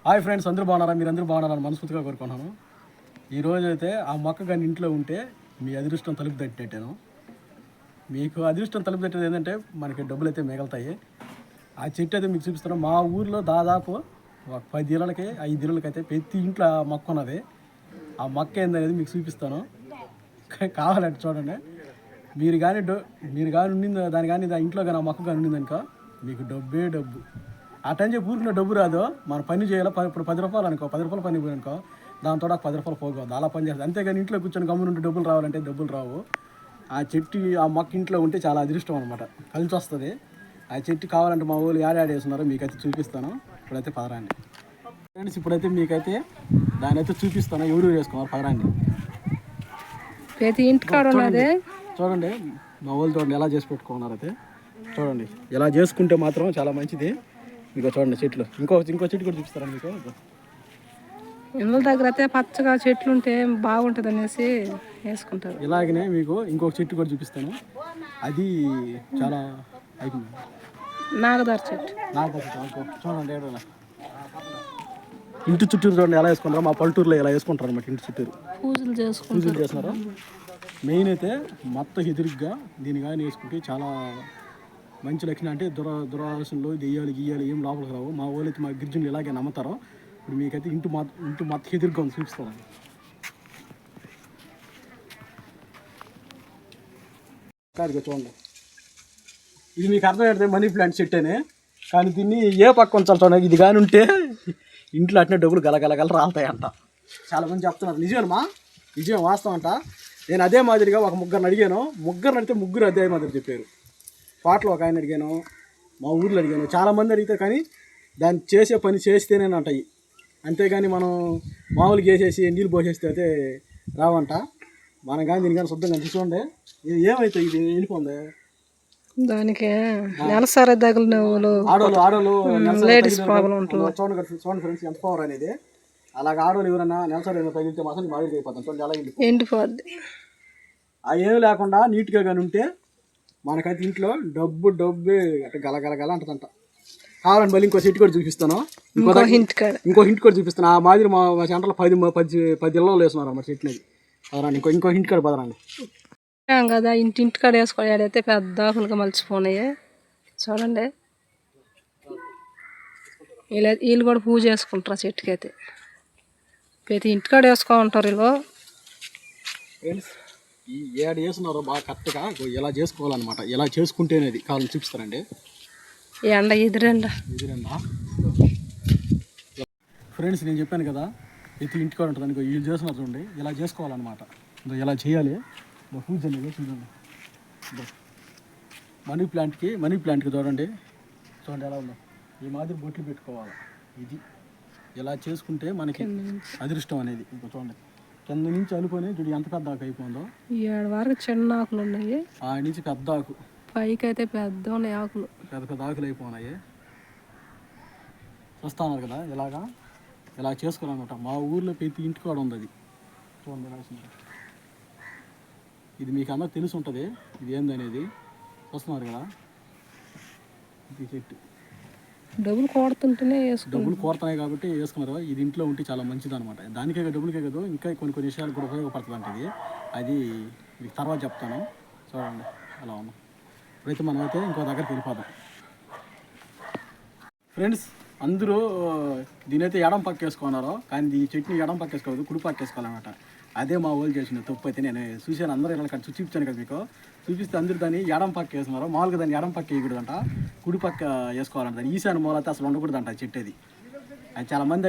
Hi friends, అందరూ బాగున్నారా? మీరు అందరూ బాగున్నారని మనస్ఫూర్తిగా కోరుకుంటున్నాను. ఈరోజు అయితే ఆ మొక్క కానీ ఇంట్లో ఉంటే మీ అదృష్టం తలుపు తట్టేటాను. మీకు అదృష్టం తలుపు తట్టేది ఏంటంటే మనకి డబ్బులు అయితే మిగులుతాయి. ఆ చెట్టు అయితే మీకు చూపిస్తాను. మా ఊర్లో దాదాపు ఒక 10 ఇళ్ళకి 5 ఇళ్ళకి అయితే ప్రతి ఇంట్లో ఆ మొక్క ఉన్నది. ఆ మొక్క ఏందనేది మీకు చూపిస్తాను. కావాలంటే చూడండి. మీరు కానీ ఉండింది దాని కానీ ఇంట్లో కానీ ఆ మొక్క కానీ ఉండిందనుకో మీకు డబ్బే డబ్బు. ఆ టైం చెప్పి ఊరికిన డబ్బు రాదు. మనం పని చేయాలి. ఇప్పుడు 10 రూపాయలు అనుకో, 10 రూపాయలు పని పోయినుకో దాంతో 10 రూపాయలు పోగొద్దు. అలా పని చేస్తుంది. అంతేగాని ఇంట్లో కూర్చొని గమ్మునుంటే డబ్బులు రావాలంటే డబ్బులు రావు. ఆ చెట్టు ఆ మొక్క ఇంట్లో ఉంటే చాలా అదృష్టం అనమాట, కలిసి వస్తుంది. ఆ చెట్టు కావాలంటే మా ఊళ్ళు యాడ్ వేస్తున్నారో మీకైతే చూపిస్తాను. ఇప్పుడైతే పదరండి ఫ్రెండ్స్. ఇప్పుడైతే మీకైతే దాని అయితే చూపిస్తాను. ఎవరు వేసుకున్నారు పదరండి. ప్రతి ఇంటికాడ చూడండి మా ఊళ్ళు చూడండి ఎలా చేసి పెట్టుకున్నారు. అయితే చూడండి ఎలా చేసుకుంటే మాత్రం చాలా మంచిది. మీకు చూడండి చెట్లు, ఇంకో చెట్టు కూడా చూపిస్తారా మీకు? ఇళ్ళ దగ్గర అయితే పచ్చగా చెట్లు ఉంటే బాగుంటుంది అనేసి వేసుకుంటారు. ఇలాగనే మీకు ఇంకొక చెట్టు కూడా చూపిస్తాను. అది చాలా అయిపోయింది. నాగదార చెట్టు చూడండి. ఇంటి చుట్టూరు చూడండి ఎలా వేసుకుంటారు. మా పల్లెటూరులో ఎలా వేసుకుంటారు అనమాట. ఇంటి చుట్టూరు పూజలు చేస్తున్నారు. మెయిన్ అయితే మొత్తం ఎదురుగ్గా దీన్ని కానీ వేసుకుంటే చాలా మంచి లక్షణం. అంటే దురాశలు దెయ్యాలు గీయాలు ఏం లోపలికి రావు. మా వాళ్ళు అయితే మా గిరిజనులు ఇలాగే నమ్ముతారు. ఇప్పుడు మీకైతే ఇంటి మొత్తం ఎదురుగా ఉంది, చూపిస్తాను. చూడండి, ఇది మీకు అర్థమైతే మనీ ప్లాంట్ చెట్టు అని. కానీ దీన్ని ఏ పక్క ఉంచాలి చూడండి. ఇది కానీ ఉంటే ఇంట్లో అట్నే డబ్బులు గలగలగల రాలుతాయంట. చాలా మంది చెప్తున్నారు. నిజమేనమ్మా, నిజం వాస్తవం అంట. నేను అదే మాదిరిగా ఒక ముగ్గురిని అడిగాను. ముగ్గురిని అడిగితే ముగ్గురు అదే మాదిరి చెప్పారు. పాటలో ఒక ఆయన అడిగాను, మా ఊర్లో అడిగాను, చాలామంది అడిగితే కానీ దాన్ని చేసే పని చేస్తేనే అంటాయి. అంతేగాని మనం మామూలుగా వేసేసి నీళ్ళు పోసేస్తే అయితే రావంట. మనం కానీ దీని కానీ శుద్ధంగా చూసుకోండి. ఇది ఏమవుతాయి, ఇది వెళ్ళిపోంది దానికి నెలసరి తగిలిన ఆడోళ్ళు లేడీస్ ప్రాబ్లం ఉంటుంది. చూడండి ఫ్రెండ్స్ ఎంత పవర్ అనేది. అలాగే ఆడోళ్ళు ఎవరైనా నెలసరి తగిలితే మాత్రం మాదిరి అయిపోతాం. చూడండి అలా ఎండిపోద్ది. ఆ ఏమి లేకుండా నీట్గా కానీ ఉంటే మనకైతే ఇంట్లో డబ్బే అట్లా గలగలగల అంటదంట. కావాలండి మళ్ళీ ఇంకో చెట్టు కూడా చూపిస్తాను. ఇంకో హింట్ కూడా చూపిస్తాను. ఆ మాదిరి మా సెంటర్లో 10 ఇళ్ళలో వేస్తున్నారు అన్నమాట చెట్లని. పదరండి ఇంకో హింట్ కూడా పదరండి కదా. ఇంటికాడ వేసుకోవాలి అయితే పెద్ద ఆకులుగా మలిచిపోయినాయి. చూడండి, వీళ్ళు కూడా పూజ చేసుకుంటారు. చెట్టుకి అయితే ప్రతి ఇంటికాడ వేసుకో ఉంటారు వీళ్ళు. ఈ ఏడు వేస్తున్నారు బాగా కరెక్ట్గా ఎలా చేసుకోవాలన్నమాట. ఎలా చేసుకుంటేనేది కావాలని చూపిస్తారండి. ఎండ ఎదురండా ఫ్రెండ్స్, నేను చెప్పాను కదా ప్రతి ఇంటికాడ ఉంటుంది అనుకో. వీళ్ళు చేస్తున్నారు చూడండి, ఇలా చేసుకోవాలన్నమాట. ఇలా చేయాలి. పూజ అనేది చూడండి. మనీ ప్లాంట్కి చూడండి ఎలా ఉందో. ఈ మాదిరి బొట్లు పెట్టుకోవాలి. ఇది ఇలా చేసుకుంటే మనకి అదృష్టం అనేది. ఇంకో చూడండి, కింద నుంచి అనుకొని చూడు ఎంత పెద్ద ఆకు అయిపోయిందో. 7 వరకు చిన్న ఆకులు ఉన్నాయి. ఆ నుంచి పెద్ద ఆకు, పైకి అయితే పెద్ద ఉన్నాయి ఆకులు, పెద్ద ఆకులు అయిపోయినాయి. చూస్తున్నారు కదా ఇలా చేసుకోవాలన్నమాట. మా ఊర్లో ప్రతి ఇంటికి కూడా ఉంది అది. చూడండి, ఇది మీకు అందరూ తెలిసి ఉంటుంది ఇది ఏందనేది. చూస్తున్నారు కదా, ఇది చెట్టు డబ్బులు కోరుతున్నాయి కాబట్టి వేసుకున్నారు. ఇది ఇంట్లో ఉంటే చాలా మంచిది అనమాట. దానికే డబ్బులకే కదా, ఇంకా కొన్ని విషయాలు కూడా ఉపయోగపడుతుంది అంటే అది మీకు తర్వాత చెప్తాను. చూడండి అలా ఉన్నాం. ఇప్పుడైతే మనం అయితే ఇంకో దగ్గరికి వెళ్ళిపోదాం. ఫ్రెండ్స్, అందరూ దీనైతే ఎడం పక్క వేసుకున్నారు. కానీ ఈ చెట్టుని ఎడం పక్క వేసుకోవద్దు, కుడి పక్క వేసుకోవాలన్నమాట. అదే మా వాళ్ళు చేసిన తప్పు. అయితే నేను చూశాను, అందరూ ఇలా చూపించాను కదా మీకు. చూపిస్తే అందరూ దాన్ని ఎడం పక్క వేస్తున్నారు. మామూలుగా దాన్ని ఎడం పక్క వేయకూడదంట, కుడి పక్క వేసుకోవాలంట. దాన్ని ఈశాన్య మూల అయితే అసలు ఉండకూడదంట చెట్టు. అది చాలా మంది